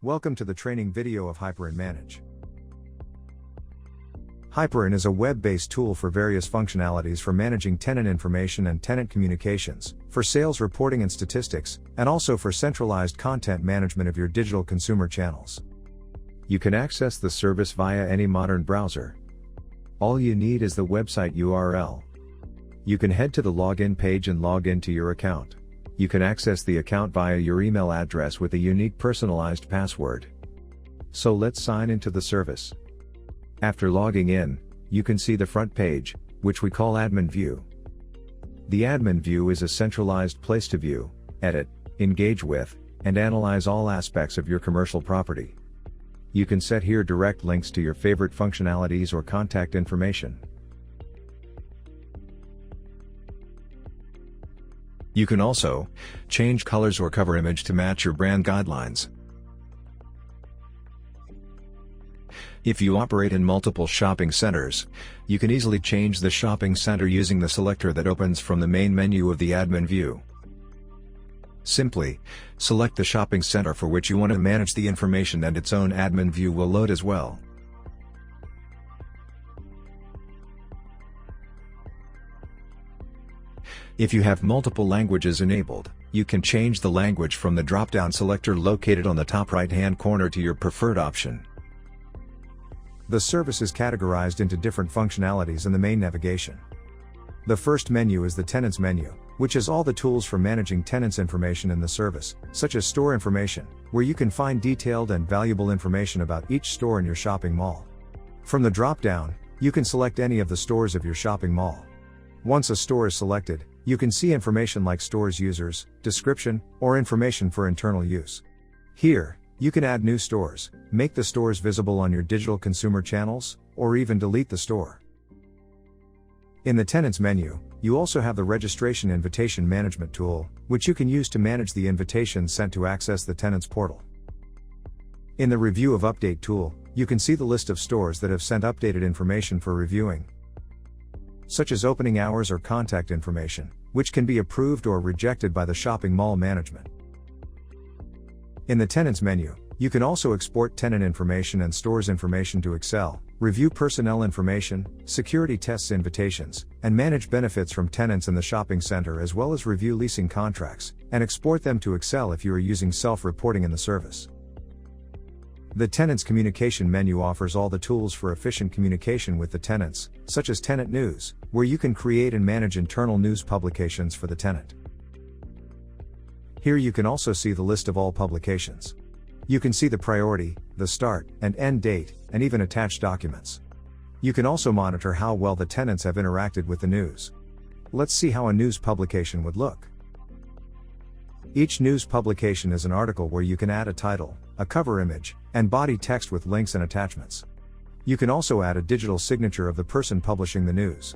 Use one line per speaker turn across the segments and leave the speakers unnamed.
Welcome to the training video of HyperIn Manage. HyperIn is a web-based tool for various functionalities for managing tenant information and tenant communications, for sales reporting and statistics, and also for centralized content management of your digital consumer channels. You can access the service via any modern browser. All you need is the website URL. You can head to the login page and log into your account. You can access the account via your email address with a unique personalized password. So let's sign into the service. After logging in, you can see the front page, which we call Admin View. The Admin View is a centralized place to view, edit, engage with, and analyze all aspects of your commercial property. You can set here direct links to your favorite functionalities or contact information. You can also change colors or cover image to match your brand guidelines. If you operate in multiple shopping centers, you can easily change the shopping center using the selector that opens from the main menu of the Admin View. Simply select the shopping center for which you want to manage the information, and its own Admin View will load as well. If you have multiple languages enabled, you can change the language from the drop-down selector located on the top right-hand corner to your preferred option. The service is categorized into different functionalities in the main navigation. The first menu is the Tenants Menu, which has all the tools for managing tenants' information in the service, such as store information, where you can find detailed and valuable information about each store in your shopping mall. From the drop-down, you can select any of the stores of your shopping mall. Once a store is selected, you can see information like store's users, description, or information for internal use. Here, you can add new stores, make the stores visible on your digital consumer channels, or even delete the store. In the Tenants menu, you also have the Registration Invitation Management tool, which you can use to manage the invitations sent to access the tenants portal. In the Review of Update tool, you can see the list of stores that have sent updated information for reviewing, such as opening hours or contact information, which can be approved or rejected by the shopping mall management. In the Tenants menu, you can also export tenant information and stores information to Excel, review personnel information, security tests invitations, and manage benefits from tenants in the shopping center, as well as review leasing contracts, and export them to Excel if you are using self-reporting in the service. The Tenants Communication menu offers all the tools for efficient communication with the tenants, such as Tenant News, where you can create and manage internal news publications for the tenant. Here you can also see the list of all publications. You can see the priority, the start and end date, and even attach documents. You can also monitor how well the tenants have interacted with the news. Let's see how a news publication would look. Each news publication is an article where you can add a title, a cover image, and body text with links and attachments. You can also add a digital signature of the person publishing the news.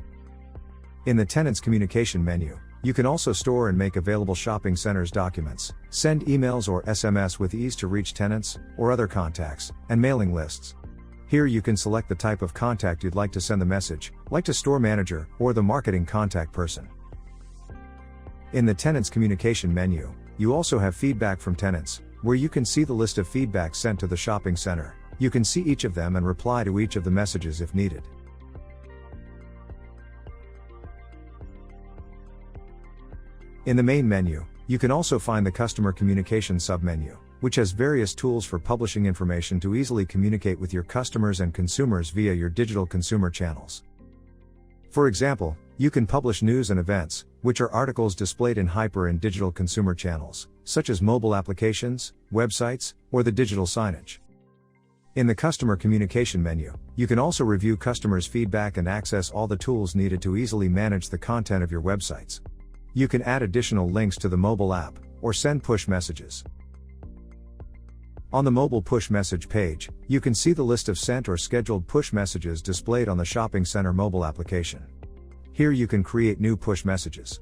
In the Tenants Communication menu, you can also store and make available shopping centers documents, send emails or SMS with ease to reach tenants, or other contacts, and mailing lists. Here you can select the type of contact you'd like to send the message, like to store manager, or the marketing contact person. In the Tenants Communication menu, you also have feedback from tenants, where you can see the list of feedback sent to the shopping center. You can see each of them and reply to each of the messages if needed. In the main menu, you can also find the Customer Communication submenu, which has various tools for publishing information to easily communicate with your customers and consumers via your digital consumer channels. For example, you can publish news and events, which are articles displayed in HyperIn digital consumer channels, such as mobile applications, websites, or the digital signage. In the Customer Communication menu, you can also review customers' feedback and access all the tools needed to easily manage the content of your websites. You can add additional links to the mobile app, or send push messages. On the mobile push message page, you can see the list of sent or scheduled push messages displayed on the shopping center mobile application. Here you can create new push messages.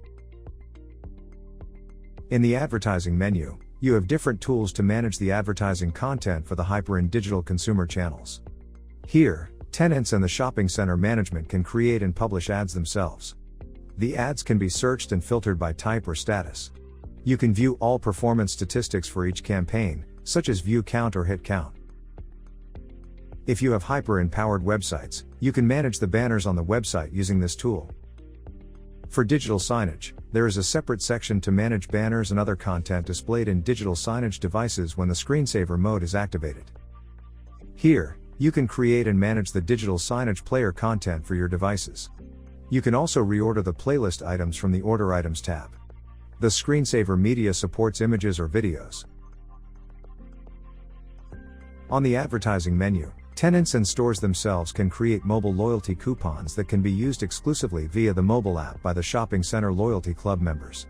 In the Advertising menu, you have different tools to manage the advertising content for the HyperIn digital consumer channels. Here, tenants and the shopping center management can create and publish ads themselves. The ads can be searched and filtered by type or status. You can view all performance statistics for each campaign, such as view count or hit count. If you have HyperIn-powered websites, you can manage the banners on the website using this tool. For digital signage, there is a separate section to manage banners and other content displayed in digital signage devices when the screensaver mode is activated. Here, you can create and manage the digital signage player content for your devices. You can also reorder the playlist items from the Order Items tab. The screensaver media supports images or videos. On the advertising menu, tenants and stores themselves can create mobile loyalty coupons that can be used exclusively via the mobile app by the shopping center loyalty club members.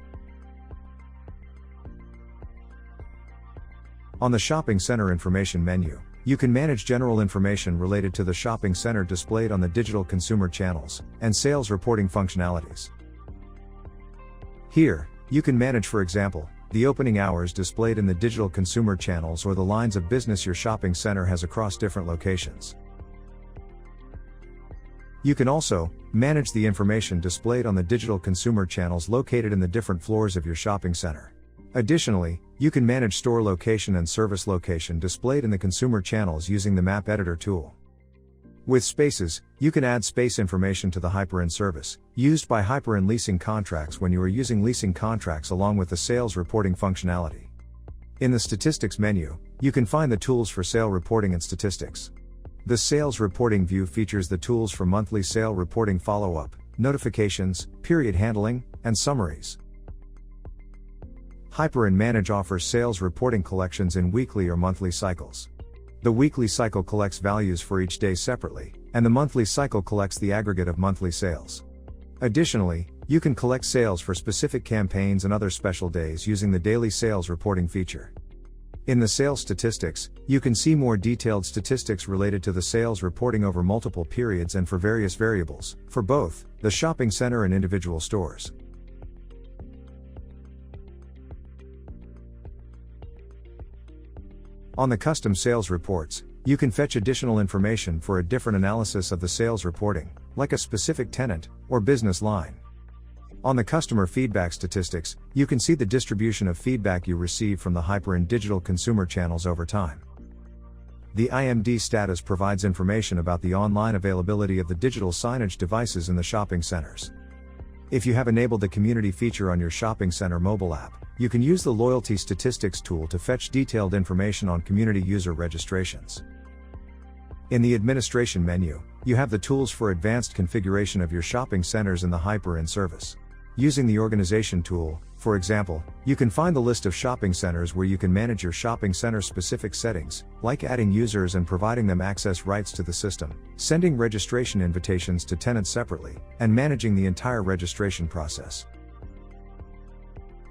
On the shopping center information menu, you can manage general information related to the shopping center displayed on the digital consumer channels, and sales reporting functionalities. Here, you can manage, for example, the opening hours displayed in the digital consumer channels or the lines of business your shopping center has across different locations. You can also manage the information displayed on the digital consumer channels located in the different floors of your shopping center. Additionally, you can manage store location and service location displayed in the consumer channels using the Map Editor tool. With Spaces, you can add space information to the HyperIn service, used by HyperIn leasing contracts when you are using leasing contracts along with the sales reporting functionality. In the Statistics menu, you can find the tools for sale reporting and statistics. The Sales Reporting view features the tools for monthly sale reporting follow-up, notifications, period handling, and summaries. HyperIn Manage offers sales reporting collections in weekly or monthly cycles. The weekly cycle collects values for each day separately, and the monthly cycle collects the aggregate of monthly sales. Additionally, you can collect sales for specific campaigns and other special days using the daily sales reporting feature. In the sales statistics, you can see more detailed statistics related to the sales reporting over multiple periods and for various variables, for both the shopping center and individual stores. On the custom sales reports, you can fetch additional information for a different analysis of the sales reporting, like a specific tenant or business line. On the customer feedback statistics, you can see the distribution of feedback you receive from the HyperIn digital consumer channels over time. The IMD status provides information about the online availability of the digital signage devices in the shopping centers. If you have enabled the community feature on your shopping center mobile app, you can use the Loyalty Statistics tool to fetch detailed information on community user registrations. In the Administration menu, you have the tools for advanced configuration of your shopping centers in the HyperIn service. Using the Organization tool, for example, you can find the list of shopping centers where you can manage your shopping center specific settings, like adding users and providing them access rights to the system, sending registration invitations to tenants separately, and managing the entire registration process.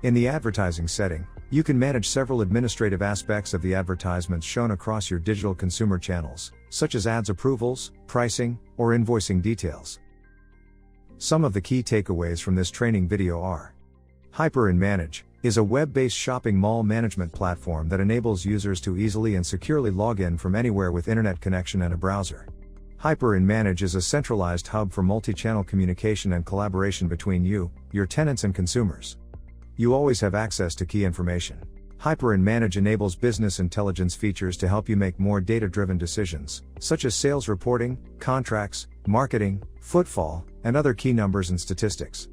In the Advertising setting, you can manage several administrative aspects of the advertisements shown across your digital consumer channels, such as ads approvals, pricing, or invoicing details. Some of the key takeaways from this training video are: HyperIn Manage is a web-based shopping mall management platform that enables users to easily and securely log in from anywhere with internet connection and a browser. HyperIn Manage is a centralized hub for multi-channel communication and collaboration between you, your tenants and consumers. You always have access to key information. HyperIn Manage enables business intelligence features to help you make more data-driven decisions, such as sales reporting, contracts, marketing, footfall, and other key numbers and statistics.